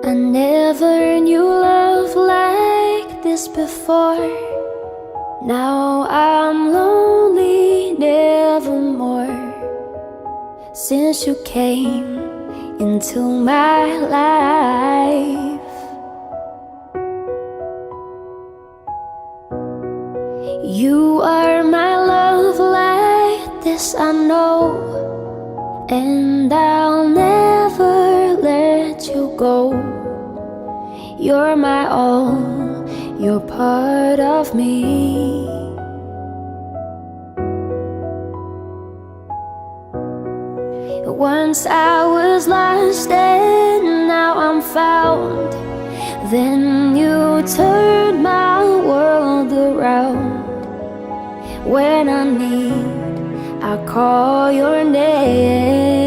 I never knew love like this before. Now I'm lonely nevermore. Since you came into my life, you are my love light, this I know, and I'll never let you go. You're my all, you're part of me. Once I was lost and now I'm found. Then you turned my world around. When I need, I call your name.